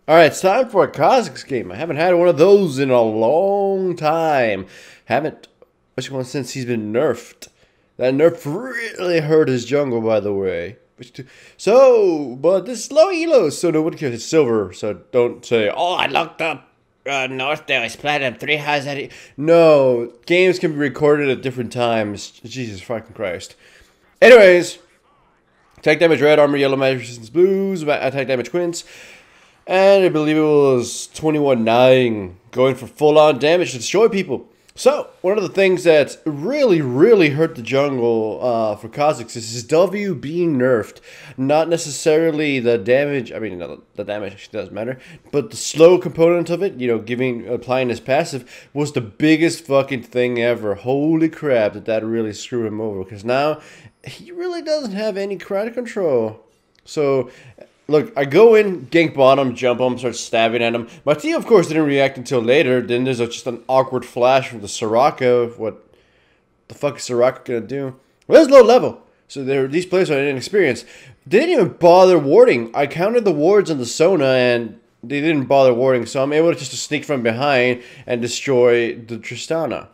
Alright, it's time for a Kha Zix game. I haven't had one of those in a long time. Haven't, since he's been nerfed. That nerf really hurt his jungle, by the way. But this is low elo, so nobody cares. It's silver, so don't say, oh, I looked up North there, it's Platinum 3 has that. No, games can be recorded at different times. Jesus fucking Christ. Anyways, attack damage red, armor yellow, magic resistance blues, attack damage quints. And I believe it was 21-9, going for full-on damage to destroy people. So, one of the things that really hurt the jungle for Kha Zix is his W being nerfed. Not necessarily the damage, the damage actually does matter, but the slow component of it, you know, applying his passive, was the biggest fucking thing ever. Holy crap, that really screwed him over, because now he really doesn't have any crowd control. So, look, I go in, gank bottom, jump him, start stabbing at him. My team, of course, didn't react until later. Then there's just an awkward flash from the Soraka. What the fuck is Soraka gonna do? Well, that's low level. So these players are inexperienced. They didn't even bother warding. I counted the wards on the Sona, and they didn't bother warding. So I'm able to just sneak from behind and destroy the Tristana.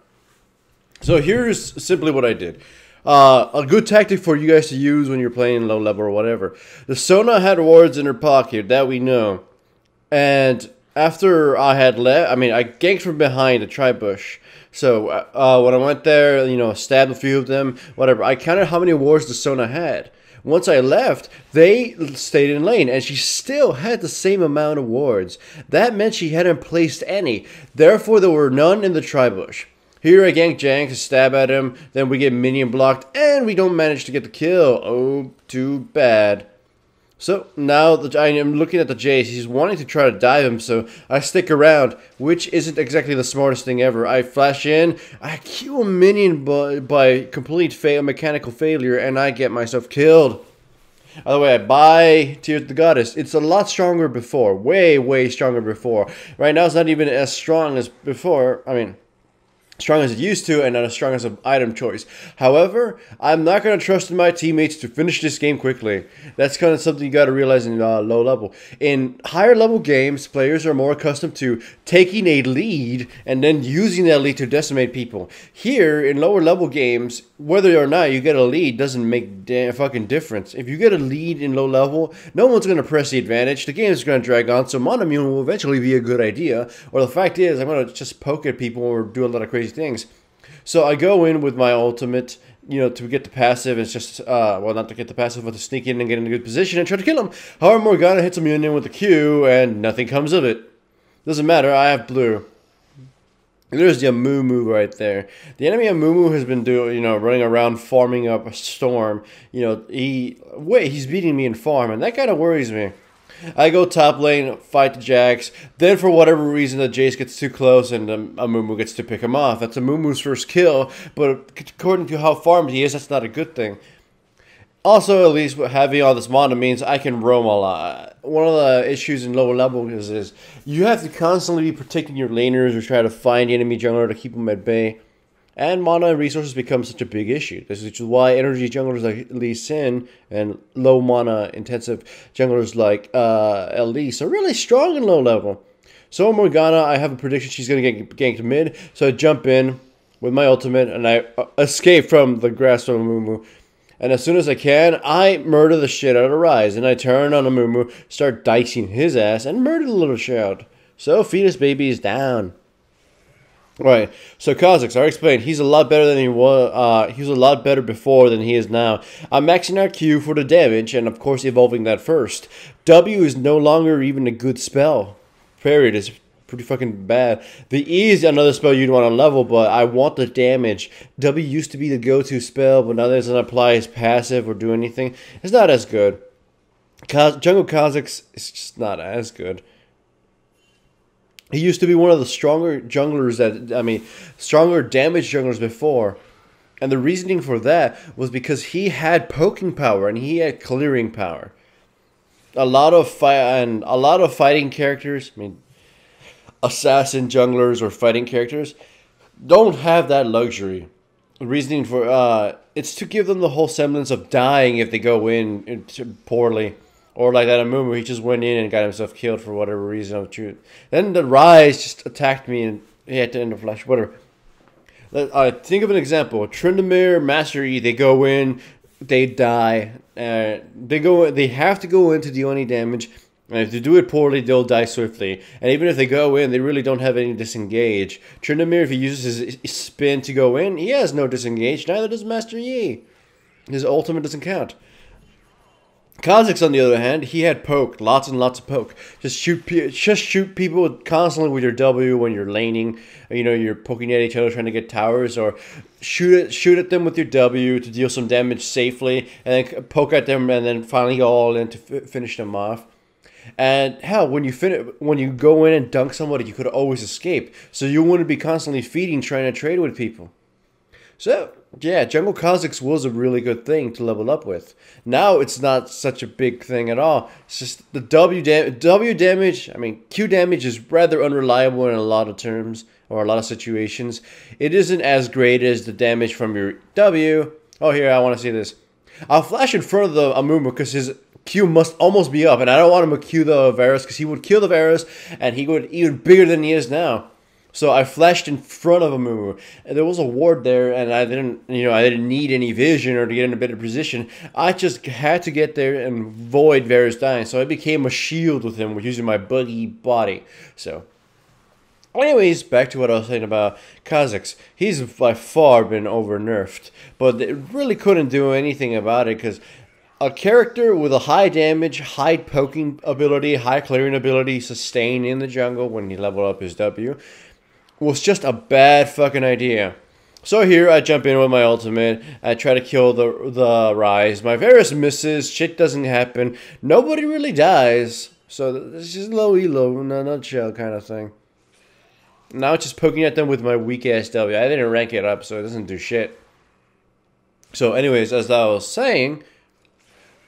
So here's simply what I did. A good tactic for you guys to use when you're playing low level or whatever. The Sona had wards in her pocket, that we know. And after I had left, I ganked from behind a tri-bush. So when I went there, you know, stabbed a few of them, whatever. I counted how many wards the Sona had. Once I left, they stayed in lane, and she still had the same amount of wards. That meant she hadn't placed any. Therefore, there were none in the tri-bush. Here I gank Jank to stab at him, then we get minion blocked, and we don't manage to get the kill. Oh, too bad. So, now I am looking at the Jace. He's wanting to try to dive him, so I stick around, which isn't exactly the smartest thing ever. I flash in, I kill a minion by complete mechanical failure, and I get myself killed. By the way, I buy Tears of the Goddess. It's a lot stronger before. Way stronger before. Right now, it's not even as strong as before. Strong as it used to, and not as strong as an item choice. However, I'm not going to trust in my teammates to finish this game quickly. That's kind of something you got to realize in low level. In higher level games, players are more accustomed to taking a lead and then using that lead to decimate people. Here, in lower level games, whether or not you get a lead doesn't make a fucking difference. If you get a lead in low level, no one's going to press the advantage. The game is going to drag on, so monomune will eventually be a good idea. Or the fact is, I'm going to just poke at people or do a lot of crazy things. So I go in with my ultimate, you know, to get the passive. It's just, well, not to get the passive, but to sneak in and get in a good position and try to kill him. However, Morgana hits a minion with the Q, and nothing comes of it. Doesn't matter, I have blue. There's the Amumu right there. The enemy Amumu has been running around farming up a storm. You know, he's beating me in farm, and that kind of worries me. I go top lane, fight the Jax. Then, for whatever reason, the Jace gets too close, and Amumu gets to pick him off. That's Amumu's first kill, but according to how farmed he is, that's not a good thing. Also, at least having all this mana means I can roam a lot. One of the issues in lower levels is you have to constantly be protecting your laners or try to find the enemy jungler to keep them at bay. And mana and resources become such a big issue. This is why energy junglers like Lee Sin and low mana intensive junglers like Elise are really strong in low level. So Morgana, I have a prediction she's going to get ganked mid. So I jump in with my ultimate and I escape from the grasp of Amumu. And as soon as I can, I murder the shit out of Rise. And I turn on Amumu, start dicing his ass, and murder the little child. So Fetus Baby is down. Right, so Kha Zix, I explained, he's a lot better than he was, he was a lot better before than he is now. I'm maxing out Q for the damage, and of course evolving that first. W is no longer even a good spell. Period, it's pretty fucking bad. The E is another spell you'd want to level, but I want the damage. W used to be the go-to spell, but now that it doesn't apply as passive or do anything, it's not as good. Jungle Kha Zix is just not as good. He used to be one of the stronger junglers stronger damage junglers before. And the reasoning for that was because he had poking power and he had clearing power. A lot of fighting characters, assassin junglers or fighting characters don't have that luxury. The reasoning for it's to give them the whole semblance of dying if they go in poorly. Or like that Amumu, he just went in and got himself killed for whatever reason. Then the Rise just attacked me and he had to end the flash. Whatever. Think of an example. Tryndamere, Master Yi, they go in, they die. They have to go in to deal any damage. And if they do it poorly, they'll die swiftly. And even if they go in, they really don't have any disengage. Tryndamere, if he uses his spin to go in, he has no disengage. Neither does Master Yi. His ultimate doesn't count. Kha Zix, on the other hand, he had poke, lots and lots of poke. Just shoot people constantly with your W when you're laning. You know, you're poking at each other trying to get towers, or shoot at them with your W to deal some damage safely, and then poke at them, and then finally go all in to finish them off. And hell, when you go in and dunk somebody, you could always escape, so you wouldn't be constantly feeding trying to trade with people. So, yeah, Jungle Kha Zix was a really good thing to level up with. Now it's not such a big thing at all. It's just the W damage, I mean, Q damage is rather unreliable in a lot of terms, or a lot of situations. It isn't as great as the damage from your W. Oh, here, I want to see this. I'll flash in front of the Amumu because his Q must almost be up, and I don't want him to Q the Varus because he would kill the Varus, and he would even bigger than he is now. So I flashed in front of Amumu. There was a ward there, and I didn't need any vision or to get in a better position. I just had to get there and avoid Varus dying. So I became a shield with him using my buggy body. So, anyways, back to what I was saying about Kha Zix. He's by far been over nerfed, but they really couldn't do anything about it because a character with a high damage, high poking ability, high clearing ability, sustain in the jungle when he leveled up his W, was just a bad fucking idea. So here I jump in with my ultimate. I try to kill the Rise. My Varus misses. Shit doesn't happen. Nobody really dies. So this is low elo in a nutshell kind of thing. Now it's just poking at them with my weak ass W. I didn't rank it up, so it doesn't do shit. So anyways, as I was saying,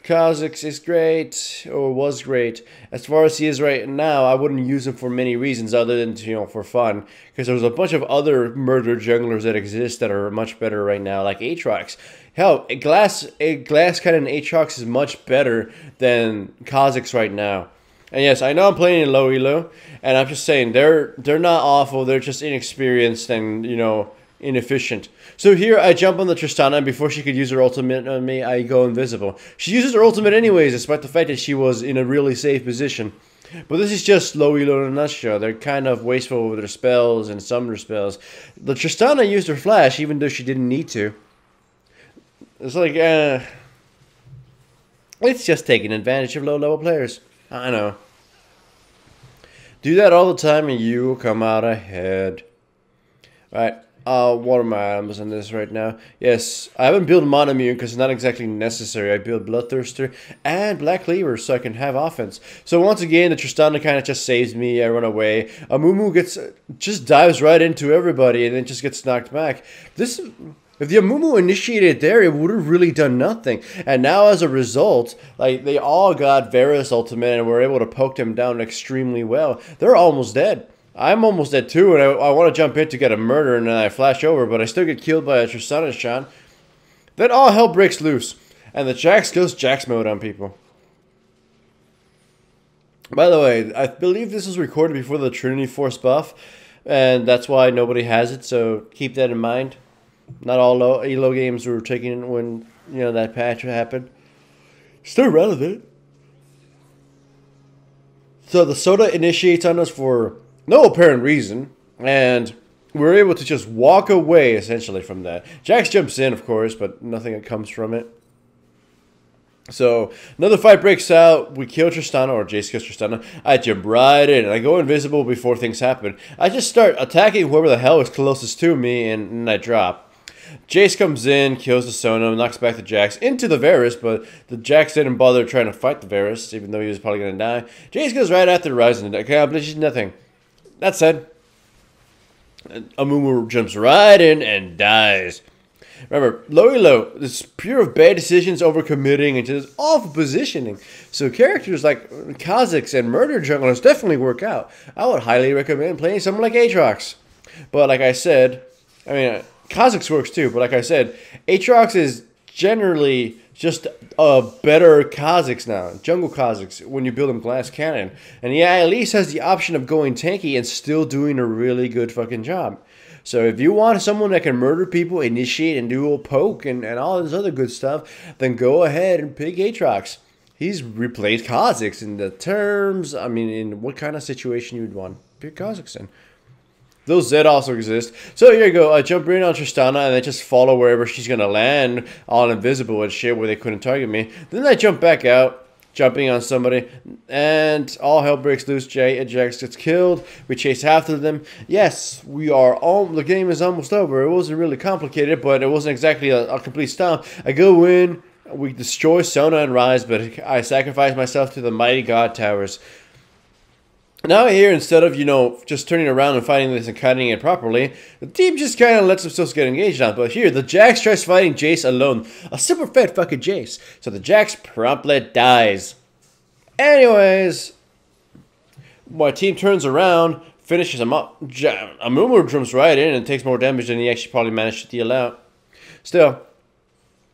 Kha Zix is great, or was great. As far as he is right now, I wouldn't use him for many reasons other than, for fun. Because there's a bunch of other murder junglers that exist that are much better right now, like Aatrox. Hell, a glass cannon Aatrox is much better than Kha Zix right now. And yes, I know I'm playing in low elo, and I'm just saying, they're not awful, they're just inexperienced and, inefficient. So here I jump on the Tristana, and before she could use her ultimate on me, I go invisible. She uses her ultimate anyways, despite the fact that she was in a really safe position. But this is just low elo in a nutshell. They're kind of wasteful with their spells and some of their spells. The Tristana used her flash even though she didn't need to. It's like, it's just taking advantage of low level players. I know. Do that all the time and you will come out ahead. Alright. What are my items on this right now? Yes, I haven't built Monomune because it's not exactly necessary. I built Bloodthirster and Black Cleaver so I can have offense. So once again, the Tristana kind of just saves me. I run away. Amumu just dives right into everybody and then just gets knocked back. If the Amumu initiated there, it would have really done nothing. And now as a result, like they all got Varus ultimate and were able to poke them down extremely well. They're almost dead. I'm almost dead too, and I want to jump in to get a murder, and then I flash over, but I still get killed by a Tristana shot. Then all hell breaks loose, and the Jax goes Jax mode on people. By the way, I believe this was recorded before the Trinity Force buff, and that's why nobody has it, so keep that in mind. Not all elo games were taken when, that patch happened. Still relevant. So the Soda initiates on us for no apparent reason, and we're able to just walk away, essentially, from that. Jax jumps in, of course, but nothing comes from it. So, another fight breaks out, we kill Tristana, or Jace kills Tristana, I jump right in, and I go invisible before things happen. I just start attacking whoever the hell is closest to me, and I drop. Jace comes in, kills the Sona, knocks back the Jax into the Varus, but the Jax didn't bother trying to fight the Varus, even though he was probably going to die. Jace goes right after Ryze and accomplishes nothing. That said, Amumu jumps right in and dies. Remember, low elo is pure of bad decisions, overcommitting, and just awful positioning. So characters like Kha Zix and murder junglers definitely work out. I would highly recommend playing someone like Aatrox. But like I said, Kha Zix works too, but like I said, Aatrox is generally just better Kha'Zix now, jungle Kha'Zix, when you build him glass cannon. And yeah, at least has the option of going tanky and still doing a really good fucking job. So if you want someone that can murder people, initiate and do a poke and all this other good stuff, then go ahead and pick Aatrox. He's replaced Kha'Zix in the terms, I mean, in what kind of situation you'd want to pick Kha'Zix in. Those Z also exist. So here you go. I jump in on Tristana and then just follow wherever she's going to land, all invisible and shit where they couldn't target me. Then I jump back out, jumping on somebody, and all hell breaks loose. Jax gets killed. We chase after them. Yes, we are all. The game is almost over. It wasn't really complicated, but it wasn't exactly a complete stomp. I go in, we destroy Sona and Rise, but I sacrifice myself to the mighty God Towers. Now here, instead of, you know, just turning around and fighting this and cutting it properly, the team just kind of lets themselves get engaged on. But here, the Jax tries fighting Jace alone. A super fat fucking Jace. So the Jax promptly dies. Anyways, my team turns around, finishes him up. Amumu jumps right in and takes more damage than he actually probably managed to deal out. Still,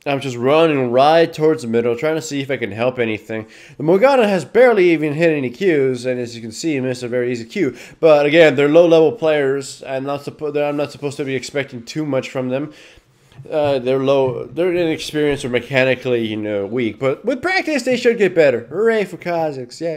I'm just running right towards the middle, trying to see if I can help anything. The Morgana has barely even hit any Qs, and as you can see, missed a very easy Q. But again, they're low-level players, and I'm not supposed to be expecting too much from them. They're inexperienced or mechanically, you know, weak. But with practice, they should get better. Hooray for Kha'Zix, yeah.